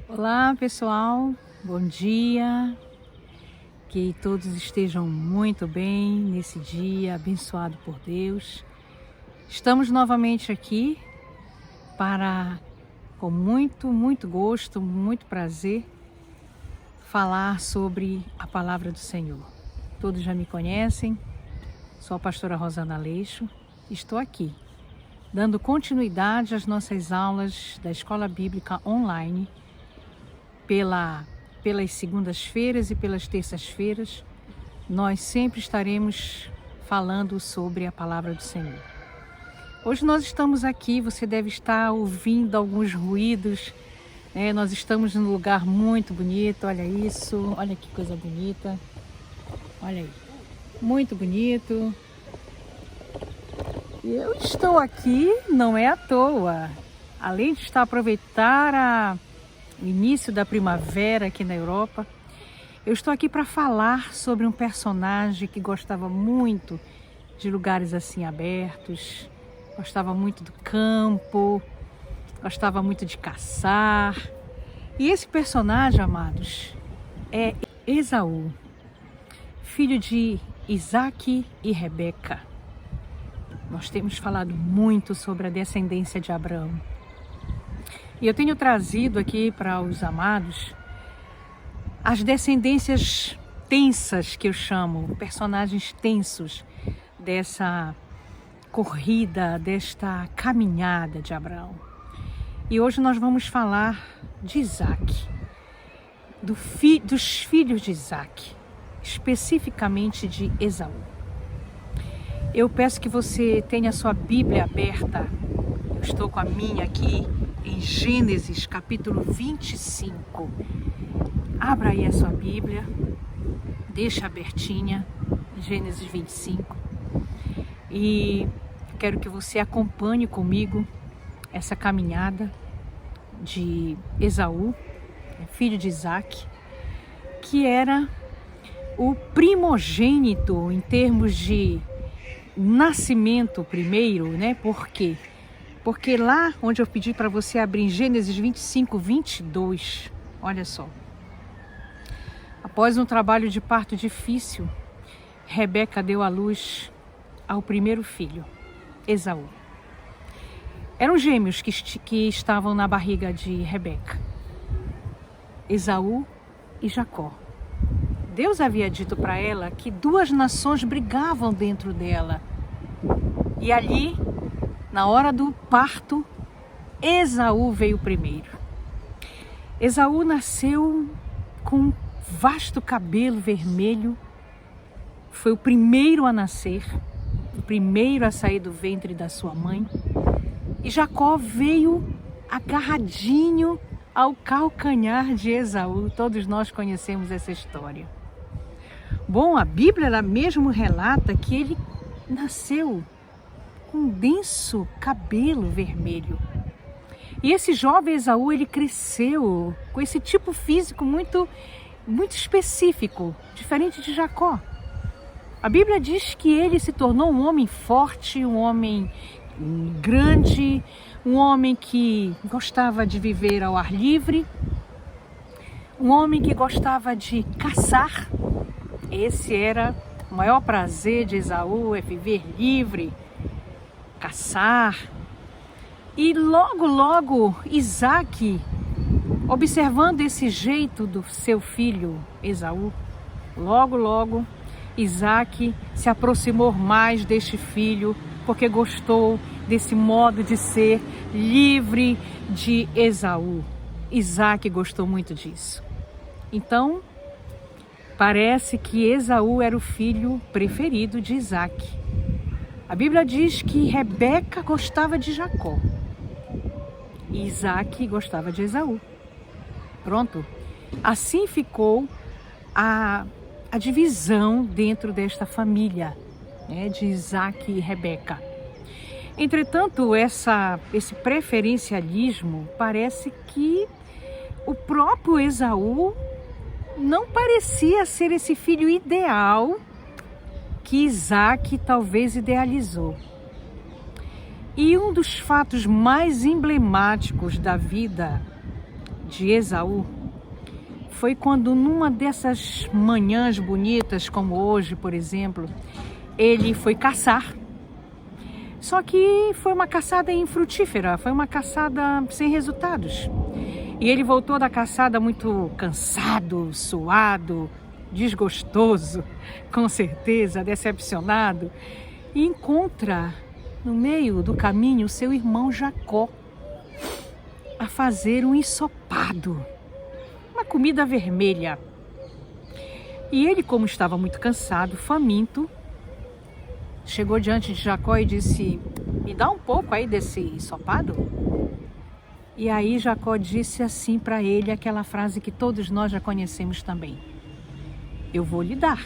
Olá pessoal, bom dia, que todos estejam muito bem nesse dia abençoado por Deus. Estamos novamente aqui para, com muito gosto, muito prazer, falar sobre a palavra do Senhor. Todos já me conhecem, sou a pastora Rosana Aleixo, estou aqui dando continuidade às aulas da Escola Bíblica Online, pelas segundas-feiras e pelas terças-feiras, nós sempre estaremos falando sobre a palavra do Senhor. Hoje nós estamos aqui, você deve estar ouvindo alguns ruídos, né? Nós estamos num lugar muito bonito, olha isso, olha que coisa bonita, olha aí, muito bonito. E eu estou aqui, não é à toa, além de estar a aproveitar o início da primavera aqui na Europa, eu estou aqui para falar sobre um personagem que gostava muito de lugares assim abertos, gostava muito do campo, gostava muito de caçar. E esse personagem, amados, é Esaú, filho de Isaac e Rebeca. Nós temos falado muito sobre a descendência de Abraão. E eu tenho trazido aqui para os amados as descendências tensas, que eu chamo, personagens tensos dessa corrida, desta caminhada de Abraão. E hoje nós vamos falar de Isaac, dos filhos de Isaac, especificamente de Esaú. Eu peço que você tenha a sua Bíblia aberta. Eu estou com a minha aqui em Gênesis capítulo 25. Abra aí a sua Bíblia, deixa abertinha, Gênesis 25. E quero que você acompanhe comigo essa caminhada de Esaú, filho de Isaac, que era o primogênito em termos de nascimento primeiro, né? Por quê? Porque lá onde eu pedi para você abrir em Gênesis 25, 22, olha só. Após um trabalho de parto difícil, Rebeca deu à luz ao primeiro filho, Esaú. Eram gêmeos que estavam na barriga de Rebeca, Esaú e Jacó. Deus havia dito para ela que duas nações brigavam dentro dela. E ali, na hora do parto, Esaú veio primeiro. Esaú nasceu com vasto cabelo vermelho, foi o primeiro a nascer, o primeiro a sair do ventre da sua mãe. E Jacó veio agarradinho ao calcanhar de Esaú. Todos nós conhecemos essa história. Bom, a Bíblia ela mesmo relata que ele nasceu com um denso cabelo vermelho. E esse jovem Esaú, ele cresceu com esse tipo físico muito específico, diferente de Jacó. A Bíblia diz que ele se tornou um homem forte, um homem grande, um homem que gostava de viver ao ar livre, um homem que gostava de caçar. Esse era o maior prazer de Esaú, é viver livre, caçar. E logo Isaac, observando esse jeito do seu filho Esaú, logo Isaac se aproximou mais deste filho, porque gostou desse modo de ser livre de Esaú. Isaac gostou muito disso. Então, parece que Esaú era o filho preferido de Isaac. A Bíblia diz que Rebeca gostava de Jacó e Isaac gostava de Esaú. Pronto. Assim ficou a divisão dentro desta família, né, de Isaac e Rebeca. Entretanto, esse preferencialismo parece que o próprio Esaú não parecia ser esse filho ideal que Isaac talvez idealizou. E um dos fatos mais emblemáticos da vida de Esaú foi quando, numa dessas manhãs bonitas, como hoje, por exemplo, ele foi caçar. Só que foi uma caçada infrutífera, foi uma caçada sem resultados. E ele voltou da caçada muito cansado, suado, desgostoso, com certeza, decepcionado. E encontra no meio do caminho seu irmão Jacó a fazer um ensopado, uma comida vermelha. E ele, como estava muito cansado, faminto, chegou diante de Jacó e disse: me dá um pouco aí desse ensopado? E aí Jacó disse assim para ele aquela frase que todos nós já conhecemos também: eu vou lhe dar,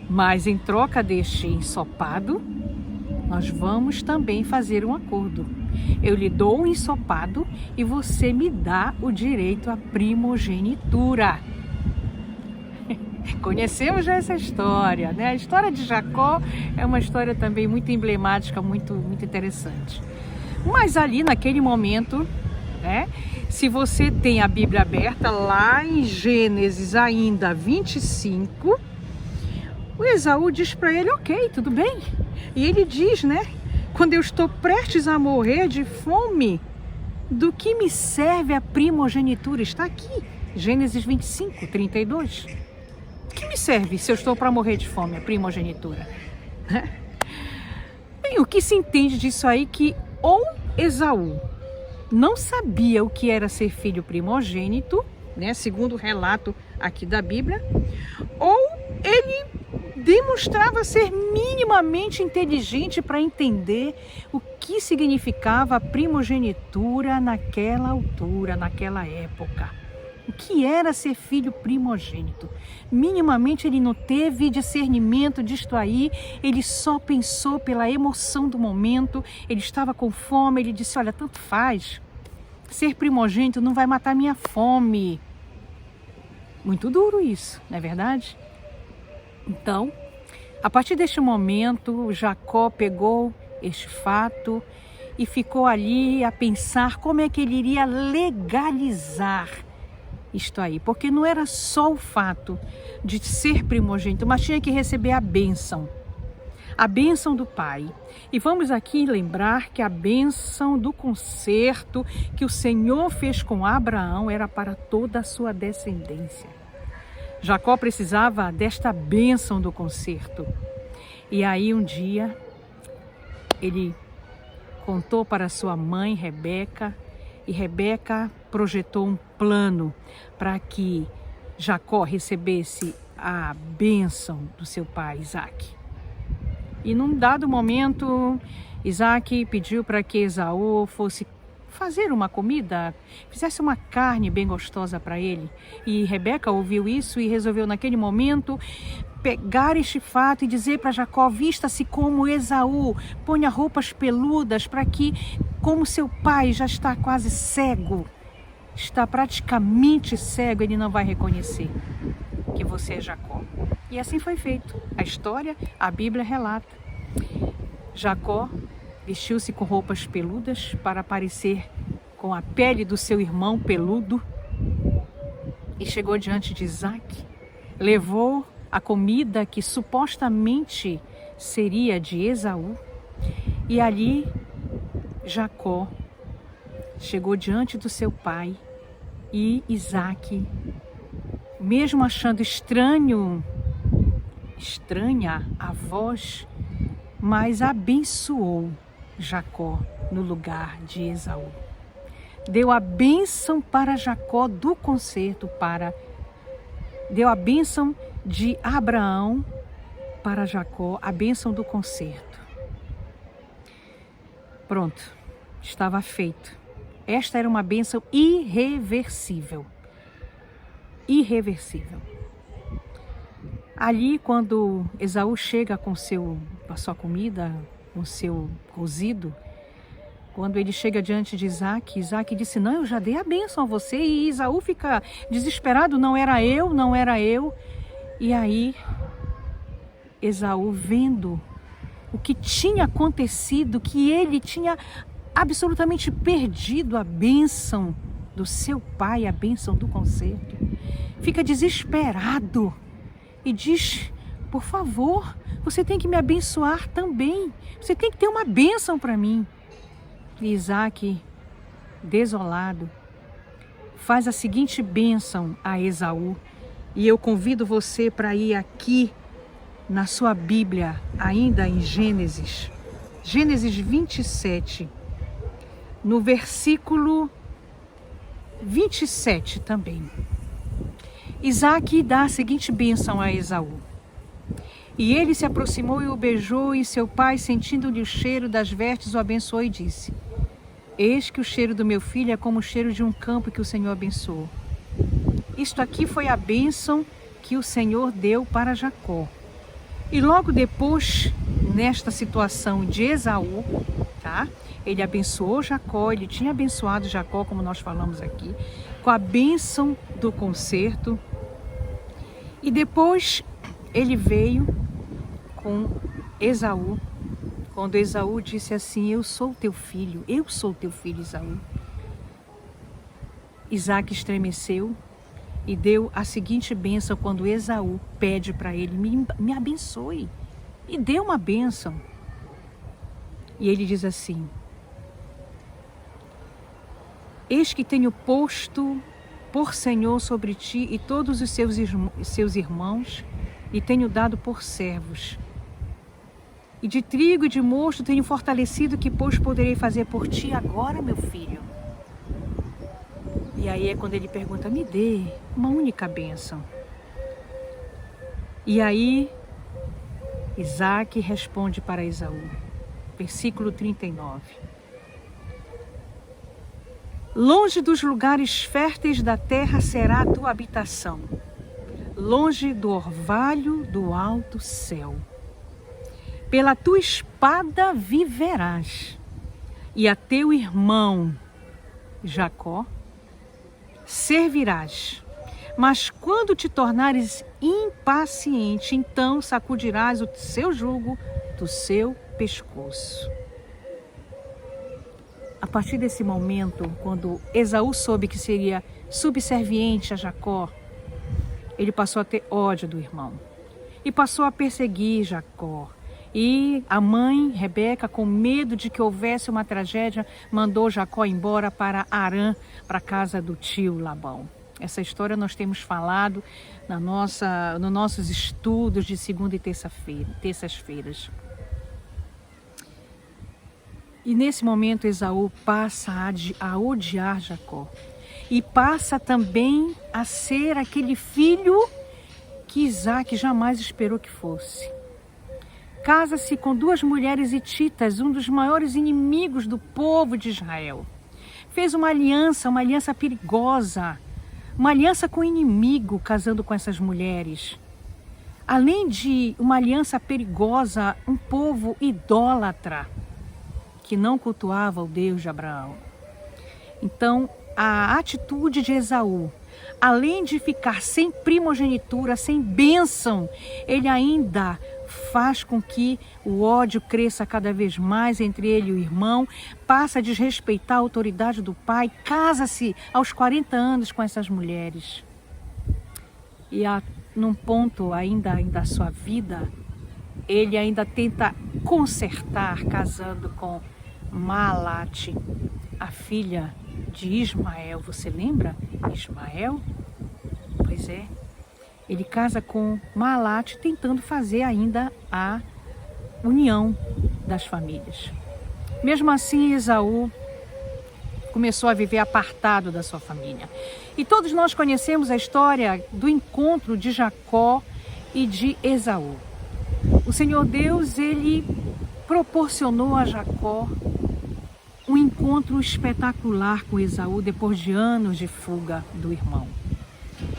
mas em troca deste ensopado, nós vamos também fazer um acordo. Eu lhe dou um ensopado e você me dá o direito à primogenitura. Conhecemos já essa história, né? A história de Jacó é uma história também muito emblemática, muito interessante. Mas ali naquele momento, né? Se você tem a Bíblia aberta, lá em Gênesis ainda 25, o Esaú diz para ele: ok, tudo bem. E ele diz, né? Quando eu estou prestes a morrer de fome, do que me serve a primogenitura? Está aqui, Gênesis 25, 32. O que me serve se eu estou para morrer de fome, a primogenitura? Bem, o que se entende disso aí que ou Esaú não sabia o que era ser filho primogênito, né, segundo o relato aqui da Bíblia, ou ele demonstrava ser minimamente inteligente para entender o que significava a primogenitura naquela altura, naquela época. O que era ser filho primogênito? Minimamente ele não teve discernimento disto aí, ele só pensou pela emoção do momento, ele estava com fome, ele disse: olha, tanto faz, ser primogênito não vai matar minha fome. Muito duro isso, não é verdade? Então, a partir deste momento, Jacó pegou este fato e ficou ali a pensar como é que ele iria legalizar isto aí. Porque não era só o fato de ser primogênito, mas tinha que receber a bênção do pai. E vamos aqui lembrar que a bênção do concerto que o Senhor fez com Abraão era para toda a sua descendência. Jacó precisava desta bênção do concerto. E aí um dia ele contou para sua mãe Rebeca, e Rebeca projetou um plano para que Jacó recebesse a bênção do seu pai Isaque. E num dado momento, Isaque pediu para que Esaú fosse fazer uma comida, fizesse uma carne bem gostosa para ele. E Rebeca ouviu isso e resolveu naquele momento pegar este fato e dizer para Jacó: vista-se como Esaú, ponha roupas peludas para que, como seu pai já está quase cego, está praticamente cego, ele não vai reconhecer que você é Jacó. E assim foi feito. A história, a Bíblia relata. Jacó vestiu-se com roupas peludas para parecer com a pele do seu irmão peludo e chegou diante de Isaque, levou a comida que supostamente seria de Esaú, e ali Jacó chegou diante do seu pai e Isaque, mesmo achando estranha a voz, mas abençoou Jacó no lugar de Esaú. Deu a bênção para Jacó do concerto, deu a bênção de Abraão para Jacó, a bênção do concerto. Pronto, estava feito. Esta era uma bênção irreversível. Irreversível. Ali, quando Esaú chega com a sua comida, com o seu cozido, quando ele chega diante de Isaque, Isaque disse: não, eu já dei a bênção a você. E Esaú fica desesperado: não era eu, não era eu. E aí, Esaú, vendo o que tinha acontecido, que ele tinha absolutamente perdido a bênção do seu pai a bênção do concerto, fica desesperado e diz: por favor, você tem que me abençoar também. Você tem que ter uma bênção para mim. E Isaac, desolado, faz a seguinte bênção a Esaú. E eu convido você para ir aqui na sua Bíblia, ainda em Gênesis 27, no versículo 27 também. Isaac dá a seguinte bênção a Esaú. E ele se aproximou e o beijou, e seu pai, sentindo-lhe o cheiro das vestes, o abençoou e disse: eis que o cheiro do meu filho é como o cheiro de um campo que o Senhor abençoou. Isto aqui foi a bênção que o Senhor deu para Jacó. E logo depois, nesta situação de Esaú, tá? Ele abençoou Jacó, ele tinha abençoado Jacó, como nós falamos aqui, com a bênção do concerto. E depois ele veio com Esaú, quando Esaú disse assim: eu sou teu filho, Esaú. Isaac estremeceu e deu a seguinte bênção quando Esaú pede para ele: me abençoe, e deu uma bênção. E ele diz assim: eis que tenho posto por Senhor sobre ti e todos os seus irmãos, e tenho dado por servos. E de trigo e de mosto tenho fortalecido, que pois poderei fazer por ti agora, meu filho? E aí é quando ele pergunta: me dê uma única bênção. E aí Isaac responde para Esaú, versículo 39. Longe dos lugares férteis da terra será a tua habitação, longe do orvalho do alto céu. Pela tua espada viverás, e a teu irmão Jacó servirás. Mas quando te tornares impaciente, então sacudirás o seu jugo do seu pescoço. A partir desse momento, quando Esaú soube que seria subserviente a Jacó, ele passou a ter ódio do irmão e passou a perseguir Jacó. E a mãe, Rebeca, com medo de que houvesse uma tragédia, mandou Jacó embora para Harã, para a casa do tio Labão. Essa história nós temos falado nos nossos estudos de segunda e terças-feiras. E nesse momento Esaú passa a odiar Jacó. E passa também a ser aquele filho que Isaac jamais esperou que fosse. Casa-se com duas mulheres hititas, um dos maiores inimigos do povo de Israel. Fez uma aliança perigosa, uma aliança com o inimigo, casando com essas mulheres. Além de uma aliança perigosa, um povo idólatra, que não cultuava o Deus de Abraão. Então, a atitude de Esaú, além de ficar sem primogenitura, sem bênção, ele ainda faz com que o ódio cresça cada vez mais entre ele e o irmão, passa a desrespeitar a autoridade do pai, casa-se aos 40 anos com essas mulheres. E num ponto ainda da sua vida, ele ainda tenta consertar, casando com Maalate, a filha de Ismael. Você lembra? Ismael? Pois é. Ele casa com Maalate, tentando fazer ainda a união das famílias. Mesmo assim, Esaú começou a viver apartado da sua família. E todos nós conhecemos a história do encontro de Jacó e de Esaú. O Senhor Deus, ele proporcionou a Jacó um encontro espetacular com Esaú depois de anos de fuga do irmão.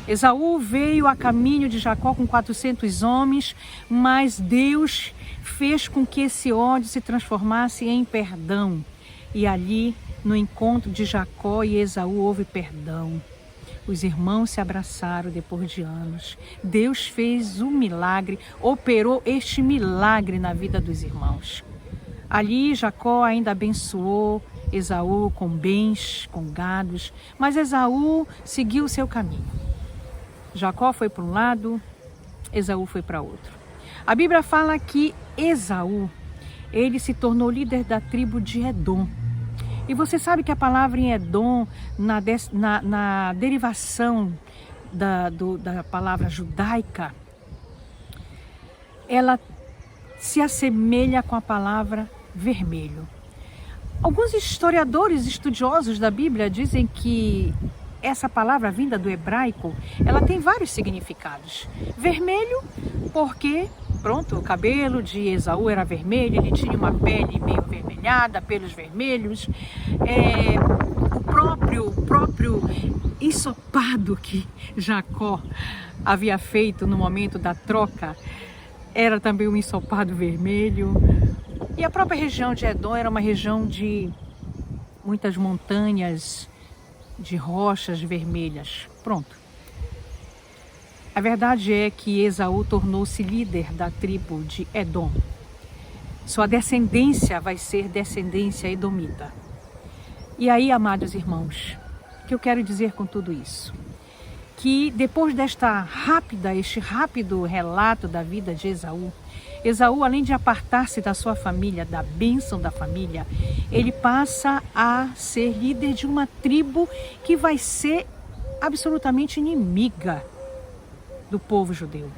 Esaú veio a caminho de Jacó com 400 homens, mas Deus fez com que esse ódio se transformasse em perdão. E ali, no encontro de Jacó e Esaú, houve perdão. Os irmãos se abraçaram depois de anos. Deus fez um milagre, operou este milagre na vida dos irmãos. Ali Jacó ainda abençoou Esaú com bens, com gados, mas Esaú seguiu o seu caminho. Jacó foi para um lado, Esaú foi para outro. A Bíblia fala que Esaú, ele se tornou líder da tribo de Edom. E você sabe que a palavra em Edom, na derivação da palavra judaica, ela se assemelha com a palavra vermelho. Alguns historiadores estudiosos da Bíblia dizem que essa palavra vinda do hebraico, ela tem vários significados. Vermelho, porque, pronto, o cabelo de Esaú era vermelho, ele tinha uma pele meio avermelhada, pelos vermelhos. O próprio ensopado que Jacó havia feito no momento da troca era também um ensopado vermelho. E a própria região de Edom era uma região de muitas montanhas, de rochas vermelhas. Pronto. A verdade é que Esaú tornou-se líder da tribo de Edom. Sua descendência vai ser descendência edomita. E aí, amados irmãos, o que eu quero dizer com tudo isso? Que depois este rápido relato da vida de Esaú, além de apartar-se da sua família, da bênção da família, ele passa a ser líder de uma tribo que vai ser absolutamente inimiga do povo judeu.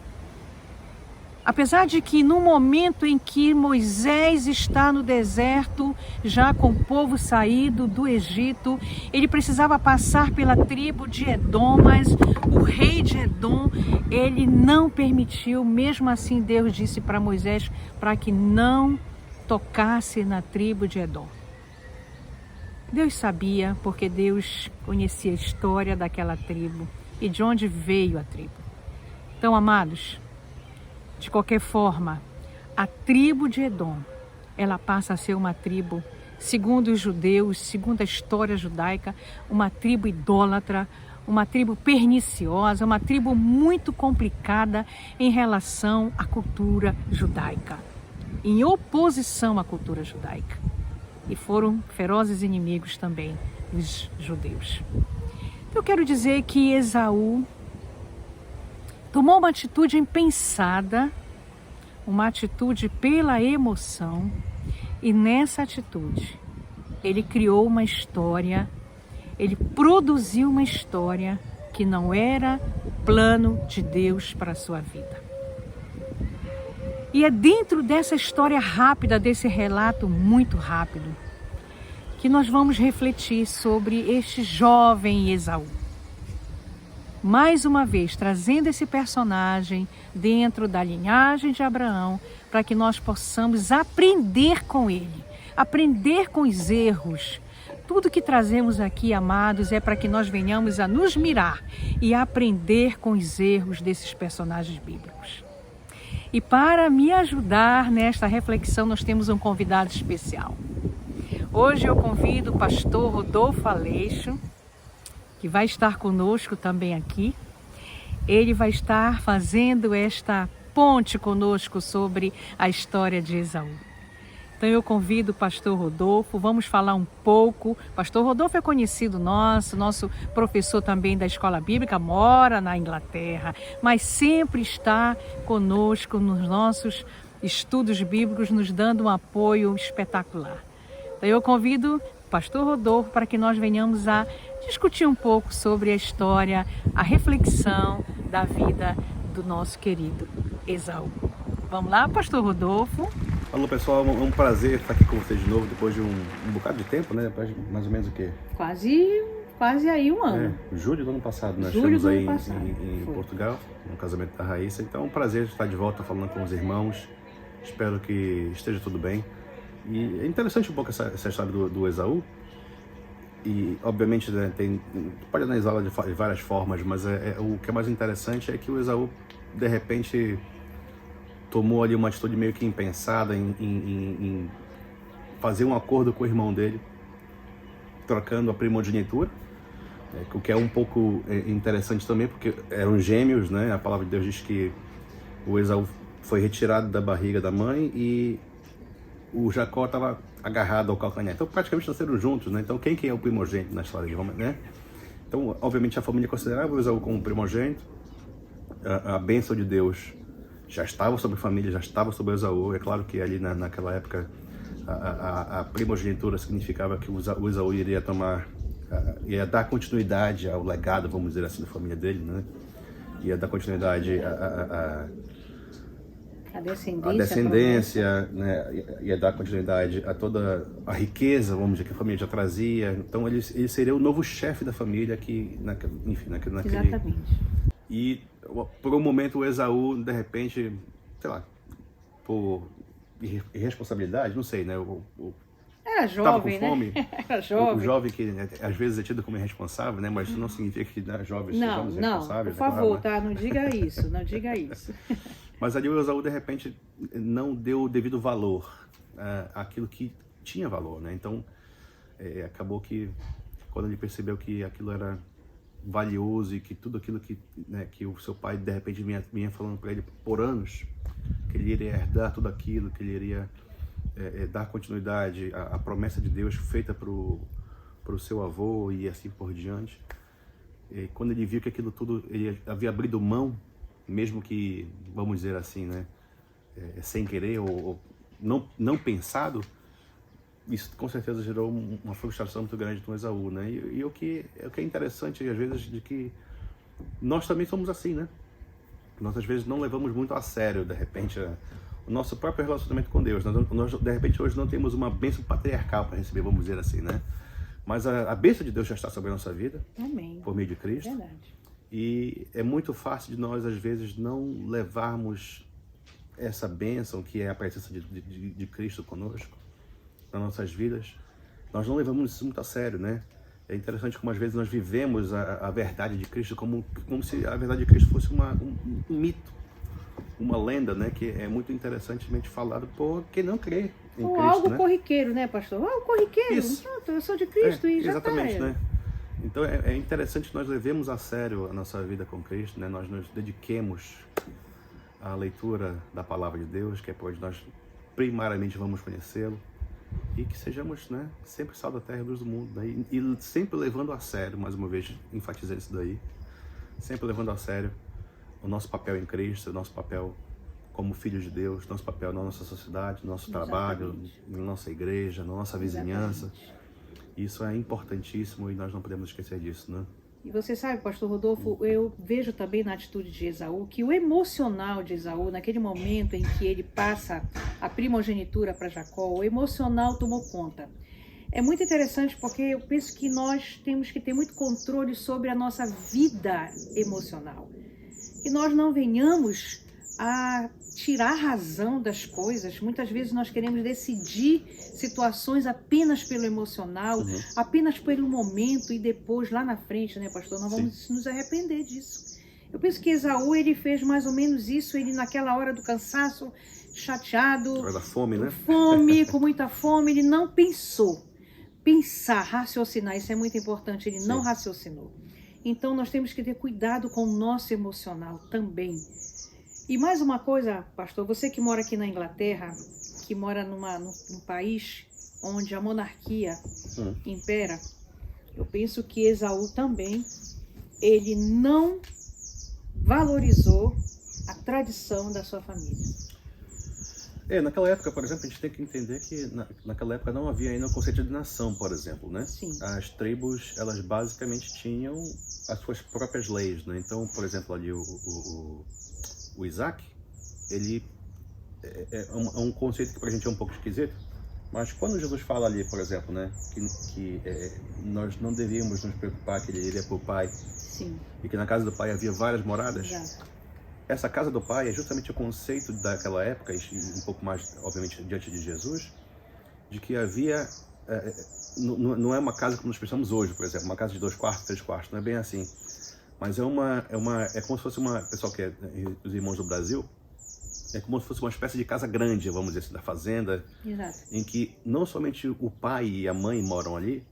Apesar de que no momento em que Moisés está no deserto, já com o povo saído do Egito, ele precisava passar pela tribo de Edom, mas o rei de Edom, ele não permitiu. Mesmo assim, Deus disse para Moisés para que não tocasse na tribo de Edom. Deus sabia, porque Deus conhecia a história daquela tribo e de onde veio a tribo. Então, amados, de qualquer forma, a tribo de Edom, ela passa a ser uma tribo, segundo os judeus, segundo a história judaica, uma tribo idólatra, uma tribo perniciosa, uma tribo muito complicada em relação à cultura judaica, em oposição à cultura judaica. E foram ferozes inimigos também dos judeus. Então, eu quero dizer que Esaú tomou uma atitude impensada, uma atitude pela emoção, e nessa atitude ele criou uma história, ele produziu uma história que não era o plano de Deus para a sua vida. E é dentro dessa história rápida, desse relato muito rápido, que nós vamos refletir sobre este jovem Esaú. Mais uma vez, trazendo esse personagem dentro da linhagem de Abraão, para que nós possamos aprender com ele, aprender com os erros. Tudo que trazemos aqui, amados, é para que nós venhamos a nos mirar e aprender com os erros desses personagens bíblicos. E para me ajudar nesta reflexão, nós temos um convidado especial. Hoje eu convido o pastor Rodolfo Aleixo, que vai estar conosco também aqui. Ele vai estar fazendo esta ponte conosco sobre a história de Esaú. Então eu convido o pastor Rodolfo, vamos falar um pouco. O pastor Rodolfo é conhecido nosso professor também da escola bíblica, mora na Inglaterra, mas sempre está conosco nos nossos estudos bíblicos, nos dando um apoio espetacular. Então eu convido o pastor Rodolfo para que nós venhamos a discutir um pouco sobre a história, a reflexão da vida do nosso querido Esaú. Vamos lá, pastor Rodolfo? Alô pessoal, é um prazer estar aqui com vocês de novo, depois de um bocado de tempo, né? Mais ou menos o quê? Quase aí um ano. Julho do ano passado, nós estamos aí em Portugal, no casamento da Raíssa. Então é um prazer estar de volta falando com os irmãos. Espero que esteja tudo bem. E é interessante um pouco essa história do Esaú. E obviamente, né, pode analisá-la de várias formas, mas o que é mais interessante é que o Esaú, de repente, tomou ali uma atitude meio que impensada em fazer um acordo com o irmão dele, trocando a primogenitura, o que é um pouco interessante também, porque eram gêmeos, né? A palavra de Deus diz que o Esaú foi retirado da barriga da mãe e o Jacó estava agarrado ao calcanhar. Então praticamente nasceram juntos, né? Então quem é o primogênito na história de Roma, né? Então, obviamente, a família considerava o Esaú como primogênito. A bênção de Deus já estava sobre a família, já estava sobre o Esaú. É claro que ali naquela época a primogenitura significava que o Esaú iria ia dar continuidade ao legado, vamos dizer assim, da família dele, né? Ia dar continuidade a descendência, né? Ia dar continuidade a toda a riqueza, vamos dizer, que a família já trazia. Então ele seria o novo chefe da família enfim, naquele... Exatamente. E por um momento o Esaú, de repente, sei lá, por irresponsabilidade, não sei, né? Era tava jovem, com fome, né? Era jovem. O jovem que, né, às vezes é tido como irresponsável, né? Mas isso não significa que jovens sejamos irresponsáveis. Não, por favor, né? Tá? Não diga isso, não diga isso. Mas ali o Esaú, de repente, não deu o devido valor àquilo que tinha valor, né? Então, acabou que, quando ele percebeu que aquilo era valioso e que tudo aquilo que o seu pai, de repente, vinha falando para ele por anos, que ele iria herdar tudo aquilo, que ele iria dar continuidade à promessa de Deus feita para o seu avô e assim por diante. E quando ele viu que aquilo tudo ele havia abrido mão, mesmo que, vamos dizer assim, né, sem querer ou não pensado, isso com certeza gerou uma frustração muito grande no Esaú, né? E o que é interessante às vezes de que nós também somos assim, né? Nós às vezes não levamos muito a sério, de repente, o nosso próprio relacionamento com Deus. Nós de repente hoje não temos uma bênção patriarcal para receber, vamos dizer assim, né? Mas a bênção de Deus já está sobre a nossa vida. Amém. Por meio de Cristo. Verdade. E é muito fácil de nós às vezes não levarmos essa bênção que é a presença de Cristo conosco nas nossas vidas. Nós não levamos isso muito a sério, né? É interessante como às vezes nós vivemos a verdade de Cristo como se a verdade de Cristo fosse um mito, uma lenda, né? Que é muito interessantemente falado por quem não crê em Cristo, algo né? corriqueiro, né, pastor? Corriqueiro. Isso. Pronto, eu sou de Cristo e já está. Exatamente, né? Então é interessante que nós levemos a sério a nossa vida com Cristo, né? Nós nos dediquemos à leitura da Palavra de Deus, que é por onde nós primariamente vamos conhecê-lo. E que sejamos, né, sempre sal da terra e luz do mundo, né? E sempre levando a sério, mais uma vez enfatizar isso daí, sempre levando a sério o nosso papel em Cristo, o nosso papel como filhos de Deus, nosso papel na nossa sociedade, no nosso trabalho, na nossa igreja, na nossa vizinhança. Isso é importantíssimo e nós não podemos esquecer disso, né? E você sabe, pastor Rodolfo, eu vejo também na atitude de Esaú que o emocional de Esaú, naquele momento em que ele passa a primogenitura para Jacó, o emocional tomou conta. É muito interessante porque eu penso que nós temos que ter muito controle sobre a nossa vida emocional. Que nós não venhamos a tirar a razão das coisas. Muitas vezes nós queremos decidir situações apenas pelo emocional, apenas pelo momento e depois, lá na frente, né, pastor, nós vamos nos arrepender disso. Eu penso que Esaú, ele fez mais ou menos isso, ele naquela hora do cansaço, chateado, da fome, né? Com muita fome, ele não pensou. Pensar, raciocinar, isso é muito importante, ele não raciocinou. Então nós temos que ter cuidado com o nosso emocional também. E mais uma coisa, pastor, você que mora aqui na Inglaterra, que mora num país onde a monarquia impera, eu penso que Esaú também, ele não valorizou a tradição da sua família. Naquela época, por exemplo, a gente tem que entender que naquela época não havia ainda o conceito de nação, por exemplo, né? Sim. As tribos, elas basicamente tinham as suas próprias leis, né? Então, por exemplo, ali o Isaac, ele é um conceito que pra gente é um pouco esquisito, mas quando Jesus fala ali, por exemplo, né, que nós não devíamos nos preocupar que ele iria para o Pai, e que na casa do Pai havia várias moradas, essa casa do Pai é justamente o conceito daquela época, e um pouco mais, obviamente, diante de Jesus, de que havia, não é uma casa como nós pensamos hoje, por exemplo, uma casa de 2 quartos, 3 quartos, não é bem assim. Mas é como se fosse pessoal que os irmãos do Brasil, é como se fosse uma espécie de casa grande, vamos dizer assim, da fazenda, em que não somente o pai e a mãe moram ali,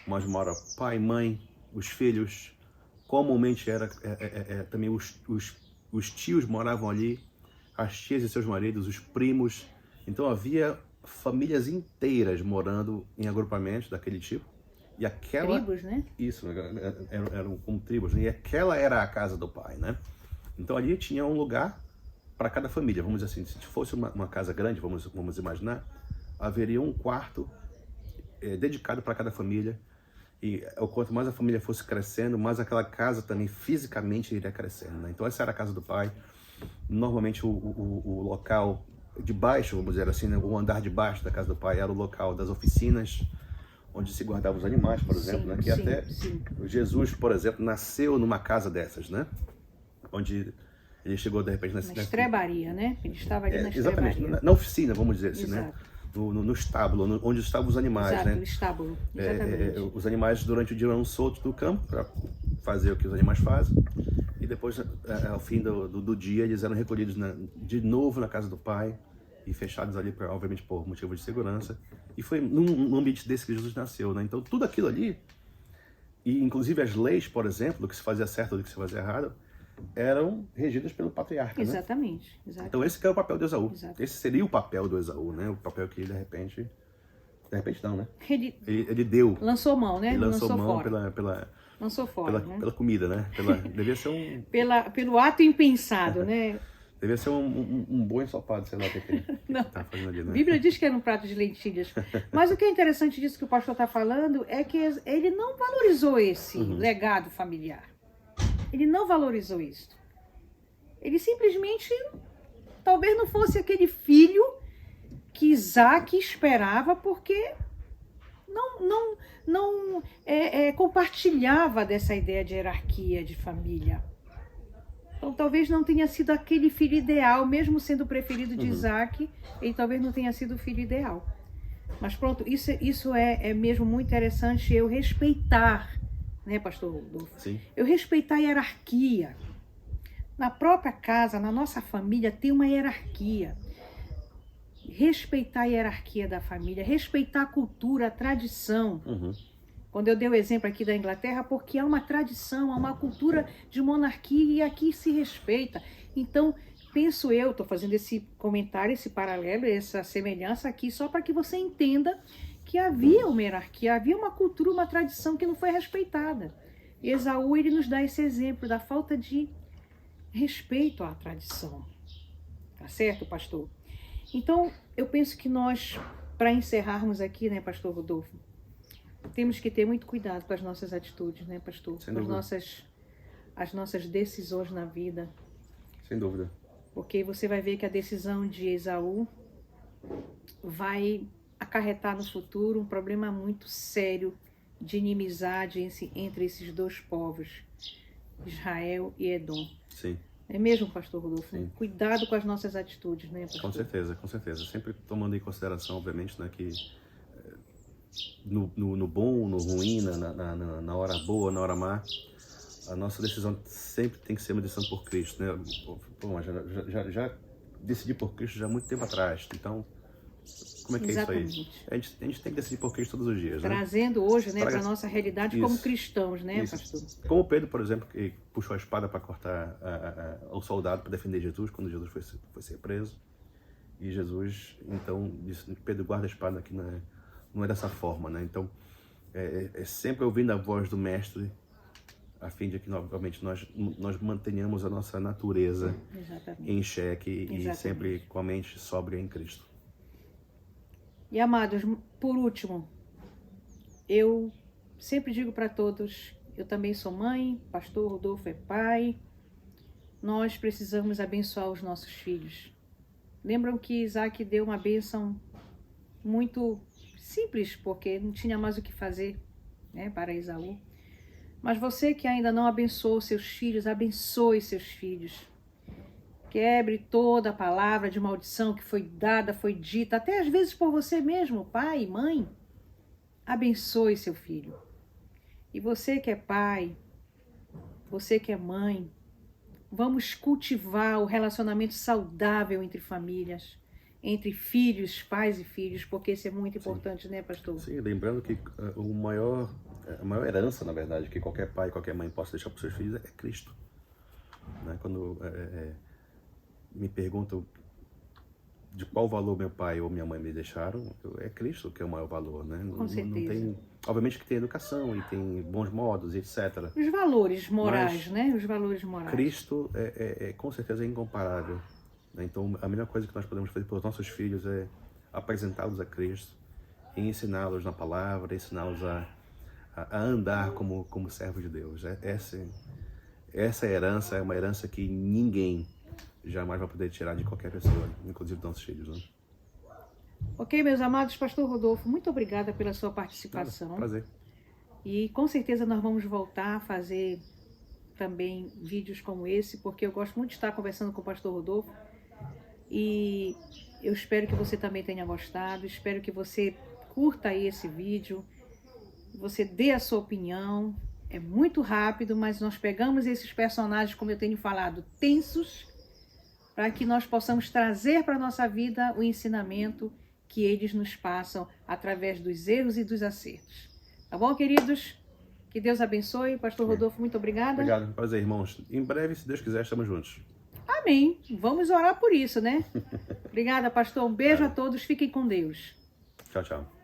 mas moram pai, mãe, os filhos, comumente também os tios moravam ali, as tias e seus maridos, os primos. Então havia famílias inteiras morando em agrupamentos daquele tipo. E aquela... Tribos, né? Isso, eram como tribos, né? E aquela era a casa do pai, né? Então ali tinha um lugar para cada família, vamos dizer assim. Se fosse uma casa grande, vamos imaginar, haveria um quarto dedicado para cada família. E quanto mais a família fosse crescendo, mais aquela casa também fisicamente iria crescendo, né? Então essa era a casa do pai. Normalmente o local de baixo, vamos dizer assim, né? O andar de baixo da casa do pai era o local das oficinas, onde se guardavam os animais, por exemplo, né? Que até Jesus, por exemplo, nasceu numa casa dessas, né? Onde ele chegou de repente na estrebaria, né? Ele estava ali na estrebaria. Exatamente, na oficina, vamos dizer assim, né? No estábulo, onde estavam os animais, exato, né? No estábulo, exatamente. Os animais durante o dia eram soltos do campo para fazer o que os animais fazem, e depois, ao fim do dia, eles eram recolhidos de novo na casa do pai e fechados ali, obviamente, por motivo de segurança. E foi num ambiente desse que Jesus nasceu, né? Então, tudo aquilo ali, e inclusive as leis, por exemplo, do que se fazia certo, do que se fazia errado, eram regidas pelo patriarca, exatamente, né? Exatamente. Então esse que era o papel do Esaú. Exato. Esse seria o papel do Esaú, né? O papel que de repente não, né? Ele deu. Lançou mão, né? Ele lançou mão fora. Lançou fora, né? pela comida, né? Devia ser um... Pelo ato impensado, né? Devia ser um bom ensopado, sei lá o que ele tá fazendo ali, né? A Bíblia diz que era um prato de lentilhas. Mas o que é interessante disso que o pastor está falando é que ele não valorizou esse legado familiar. Ele não valorizou isso. Ele simplesmente, talvez não fosse aquele filho que Isaac esperava, porque não compartilhava dessa ideia de hierarquia, de família. Então talvez não tenha sido aquele filho ideal, mesmo sendo o preferido de Isaac, ele talvez não tenha sido o filho ideal. Mas pronto, isso é mesmo muito interessante, eu respeitar, né, pastor Rodolfo? Sim. Eu respeitar a hierarquia. Na própria casa, na nossa família, tem uma hierarquia. Respeitar a hierarquia da família, respeitar a cultura, a tradição. Quando eu dei o exemplo aqui da Inglaterra, porque há uma tradição, há uma cultura de monarquia e aqui se respeita. Então, penso eu, estou fazendo esse comentário, esse paralelo, essa semelhança aqui, só para que você entenda que havia uma hierarquia, havia uma cultura, uma tradição que não foi respeitada. E Esaú, ele nos dá esse exemplo da falta de respeito à tradição. Tá certo, pastor? Então, eu penso que nós, para encerrarmos aqui, né, pastor Rodolfo, temos que ter muito cuidado com as nossas atitudes, né, pastor? Sem com dúvida. as nossas decisões na vida. Sem dúvida. Porque você vai ver que a decisão de Esaú vai acarretar no futuro um problema muito sério de inimizade entre esses dois povos, Israel e Edom. Sim. É mesmo, pastor Rodolfo? Sim. Cuidado com as nossas atitudes, né, pastor? Com certeza, com certeza. Sempre tomando em consideração, obviamente, né, que no bom, no ruim, na hora boa, na hora má, a nossa decisão sempre tem que ser uma decisão por Cristo, né? Pô, já decidi por Cristo já há muito tempo atrás, então como é que Exatamente. É isso aí? A gente tem que decidir por Cristo todos os dias, né? Trazendo hoje, né, para a nossa realidade Isso. como cristãos, né, Isso. pastor? Como Pedro, por exemplo, que puxou a espada para cortar o soldado para defender Jesus quando Jesus foi ser preso. E Jesus, então, disse: Pedro, guarda a espada, que não é dessa forma, né? Então, é sempre ouvindo a voz do Mestre, a fim de que, novamente, nós mantenhamos a nossa natureza em xeque e sempre com a mente sóbria em Cristo. E, amados, por último, eu sempre digo para todos, eu também sou mãe, pastor Rodolfo é pai, nós precisamos abençoar os nossos filhos. Lembram que Isaac deu uma bênção muito simples, porque não tinha mais o que fazer, né, para Esaú. Mas você que ainda não abençoou seus filhos, abençoe seus filhos. Quebre toda a palavra de maldição que foi dada, foi dita, até às vezes por você mesmo, pai, mãe. Abençoe seu filho. E você que é pai, você que é mãe, vamos cultivar o relacionamento saudável entre famílias, entre filhos, pais e filhos, porque isso é muito importante, né, pastor? Sim, lembrando que a maior herança, na verdade, que qualquer pai, qualquer mãe possa deixar para os seus filhos é Cristo. Né? Quando me perguntam de qual valor meu pai ou minha mãe me deixaram, é Cristo que é o maior valor, né? Com certeza. Não tem, obviamente que tem educação e tem bons modos, etc. Os valores morais, Mas né? Os valores morais. Cristo com certeza é incomparável, né? Então a melhor coisa que nós podemos fazer pelos nossos filhos é apresentá-los a Cristo e ensiná-los na palavra, ensiná-los a andar como servo de Deus. Essa herança é uma herança que ninguém jamais vai poder tirar de qualquer pessoa, inclusive dos nossos filhos, né? Ok, meus amados, Pastor Rodolfo, muito obrigada pela sua participação. Prazer. E com certeza nós vamos voltar a fazer também vídeos como esse, porque eu gosto muito de estar conversando com o Pastor Rodolfo. E eu espero que você também tenha gostado, espero que você curta aí esse vídeo, você dê a sua opinião. É muito rápido, mas nós pegamos esses personagens, como eu tenho falado, tensos, para que nós possamos trazer para a nossa vida o ensinamento que eles nos passam através dos erros e dos acertos. Tá bom, queridos? Que Deus abençoe. Pastor Rodolfo, muito obrigada. Obrigado, prazer, irmãos. Em breve, se Deus quiser, estamos juntos. Amém. Vamos orar por isso, né? Obrigada, pastor. Um beijo a todos. Fiquem com Deus. Tchau, tchau.